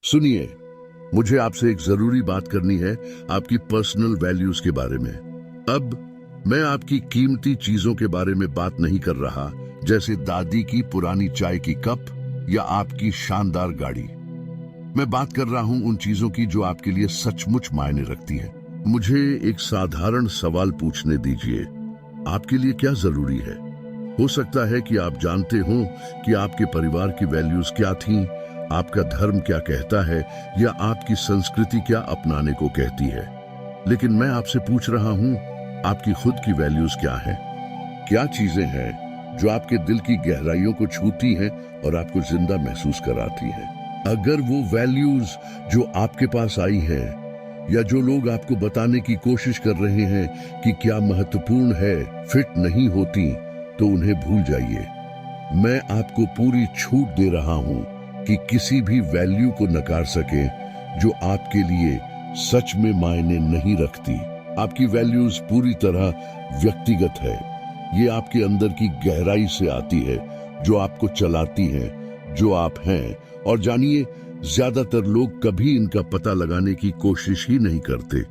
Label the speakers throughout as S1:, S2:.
S1: सुनिए, मुझे आपसे एक जरूरी बात करनी है आपकी पर्सनल वैल्यूज के बारे में। अब मैं आपकी कीमती चीजों के बारे में बात नहीं कर रहा, जैसे दादी की पुरानी चाय की कप या आपकी शानदार गाड़ी। मैं बात कर रहा हूं उन चीजों की जो आपके लिए सचमुच मायने रखती है। मुझे एक साधारण सवाल पूछने दीजिए, आपके लिए क्या जरूरी है? हो सकता है कि आप जानते हो कि आपके परिवार की वैल्यूज क्या थीं, आपका धर्म क्या कहता है या आपकी संस्कृति क्या अपनाने को कहती है। लेकिन मैं आपसे पूछ रहा हूं, आपकी खुद की वैल्यूज क्या है? क्या चीजें हैं जो आपके दिल की गहराइयों को छूती हैं और आपको जिंदा महसूस कराती हैं? अगर वो वैल्यूज जो आपके पास आई हैं या जो लोग आपको बताने की कोशिश कर रहे हैं कि क्या महत्वपूर्ण है, फिट नहीं होती, तो उन्हें भूल जाइए। मैं आपको पूरी छूट दे रहा हूं कि किसी भी वैल्यू को नकार सके जो आपके लिए सच में मायने नहीं रखती। आपकी वैल्यूज पूरी तरह व्यक्तिगत है। ये आपके अंदर की गहराई से आती है, जो आपको चलाती है, जो आप हैं। और जानिए, ज्यादातर लोग कभी इनका पता लगाने की कोशिश ही नहीं करते।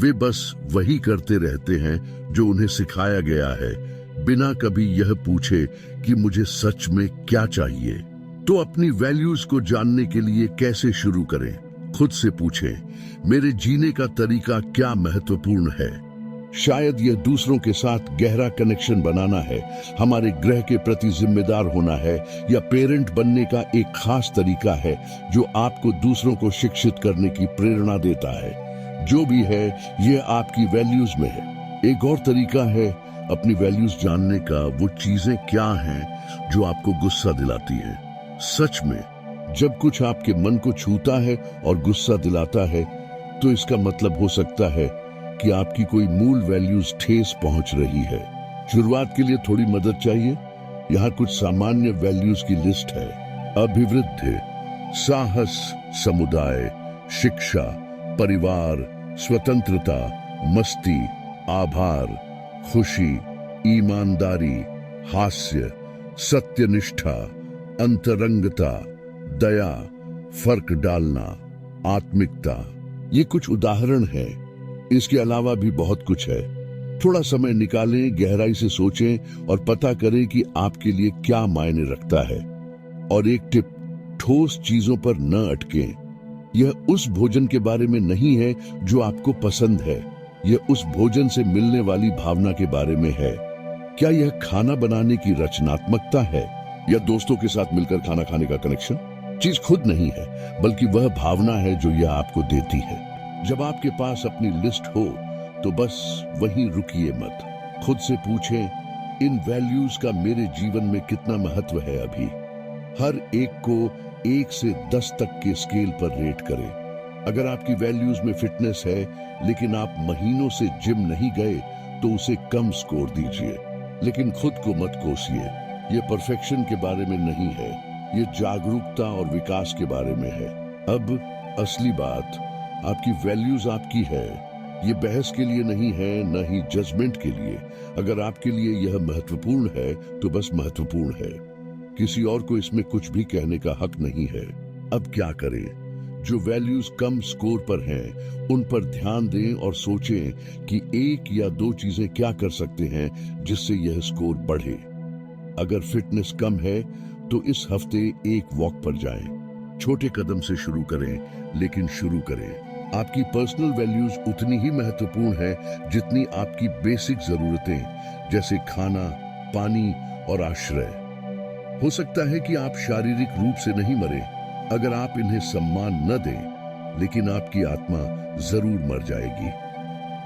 S1: वे बस वही करते रहते हैं जो उन्हें सिखाया गया है, बिना कभी यह पूछे कि मुझे सच में क्या चाहिए। तो अपनी वैल्यूज को जानने के लिए कैसे शुरू करें? खुद से पूछें, मेरे जीने का तरीका क्या महत्वपूर्ण है? शायद यह दूसरों के साथ गहरा कनेक्शन बनाना है, हमारे ग्रह के प्रति जिम्मेदार होना है, या पेरेंट बनने का एक खास तरीका है जो आपको दूसरों को शिक्षित करने की प्रेरणा देता है। जो भी है, यह आपकी वैल्यूज में है। एक और तरीका है अपनी वैल्यूज जानने का, वो चीजें क्या हैं जो आपको गुस्सा दिलाती हैं। सच में, जब कुछ आपके मन को छूता है और गुस्सा दिलाता है, तो इसका मतलब हो सकता है कि आपकी कोई मूल वैल्यूज ठेस पहुंच रही है। शुरुआत के लिए थोड़ी मदद चाहिए। यहाँ कुछ सामान्य वैल्यूज की लिस्ट है: अभिवृद्धि, साहस, समुदाय, शिक्षा, परिवार, स्वतंत्रता, मस्ती, आभार, खुशी, ईमानदारी, हास्य, सत्यनिष्ठा, अंतरंगता, दया, फर्क डालना, आत्मिकता। ये कुछ उदाहरण हैं। इसके अलावा भी बहुत कुछ है। थोड़ा समय निकालें, गहराई से सोचें और पता करें कि आपके लिए क्या मायने रखता है। और एक टिप, ठोस चीजों पर न अटकें। यह उस भोजन के बारे में नहीं है जो आपको पसंद है, यह उस भोजन से मिलने वाली भावना के बारे में है। क्या यह खाना बनाने की रचनात्मकता है या दोस्तों के साथ मिलकर खाना खाने का कनेक्शन? चीज खुद नहीं है, बल्कि वह भावना है जो यह आपको देती है। जब आपके पास अपनी लिस्ट हो, तो बस वहीं रुकिए मत। खुद से पूछें, इन वैल्यूज का मेरे जीवन में कितना महत्व है अभी? हर एक को 1 से 10 तक के स्केल पर रेट करें। अगर आपकी वैल्यूज में फिटनेस है, लेकिन आप महीनों से जिम नहीं गए, तो उसे कम स्कोर दीजिए। लेकिन खुद को मत कोसिए। ये परफेक्शन के बारे में नहीं है, ये जागरूकता और विकास के बारे में है। अब असली बात, आपकी वैल्यूज आपकी है। ये बहस के लिए नहीं है, न ही जजमेंट के लिए। अगर आपके लिए यह महत्वपूर्ण है, तो बस महत्वपूर्ण है। किसी और को इसमें कुछ भी कहने का हक नहीं है। अब क्या करें? जो वैल्यूज कम स्कोर पर हैं, उन पर ध्यान दें और सोचें कि 1 या 2 चीजें क्या कर सकते हैं जिससे यह स्कोर बढ़े। अगर फिटनेस कम है, तो इस हफ्ते एक वॉक पर जाएं। छोटे कदम से शुरू करें, लेकिन शुरू करें। आपकी पर्सनल वैल्यूज उतनी ही महत्वपूर्ण है जितनी आपकी बेसिक जरूरतें, जैसे खाना, पानी और आश्रय। हो सकता है कि आप शारीरिक रूप से नहीं मरे अगर आप इन्हें सम्मान न दें, लेकिन आपकी आत्मा जरूर मर जाएगी।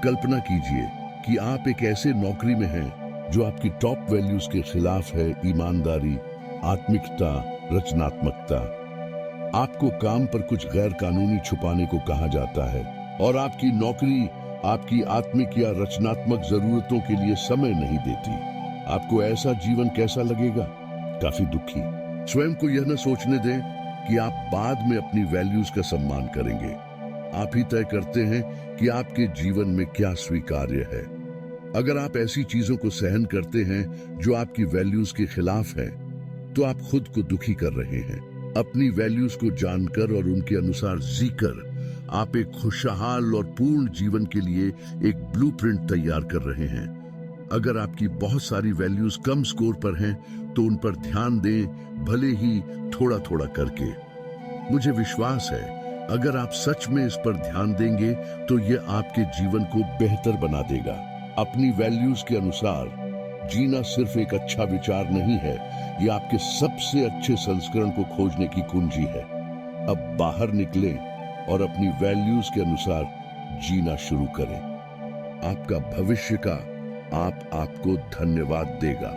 S1: कल्पना कीजिए कि आप एक ऐसे नौकरी में हैं जो आपकी टॉप वैल्यूज के खिलाफ है: ईमानदारी, आत्मिकता, रचनात्मकता। आपको काम पर कुछ गैर कानूनी छुपाने को कहा जाता है, और आपकी नौकरी आपकी आत्मिक या रचनात्मक जरूरतों के लिए समय नहीं देती। आपको ऐसा जीवन कैसा लगेगा? काफी दुखी। स्वयं को यह न सोचने दें कि आप बाद में अपनी वैल्यूज का सम्मान करेंगे। आप ही तय करते हैं कि आपके जीवन में क्या स्वीकार्य है। अगर आप ऐसी चीजों को सहन करते हैं जो आपकी वैल्यूज के खिलाफ हैं, तो आप खुद को दुखी कर रहे हैं। अपनी वैल्यूज को जानकर और उनके अनुसार जीकर आप एक खुशहाल और पूर्ण जीवन के लिए एक ब्लूप्रिंट तैयार कर रहे हैं। अगर आपकी बहुत सारी वैल्यूज कम स्कोर पर हैं, तो उन पर ध्यान दें, भले ही थोड़ा थोड़ा करके। मुझे विश्वास है, अगर आप सच में इस पर ध्यान देंगे तो ये आपके जीवन को बेहतर बना देगा। अपनी वैल्यूज के अनुसार जीना सिर्फ एक अच्छा विचार नहीं है, ये आपके सबसे अच्छे संस्करण को खोजने की कुंजी है। अब बाहर निकलें और अपनी वैल्यूज के अनुसार जीना शुरू करें। आपका भविष्य का आपको धन्यवाद देगा।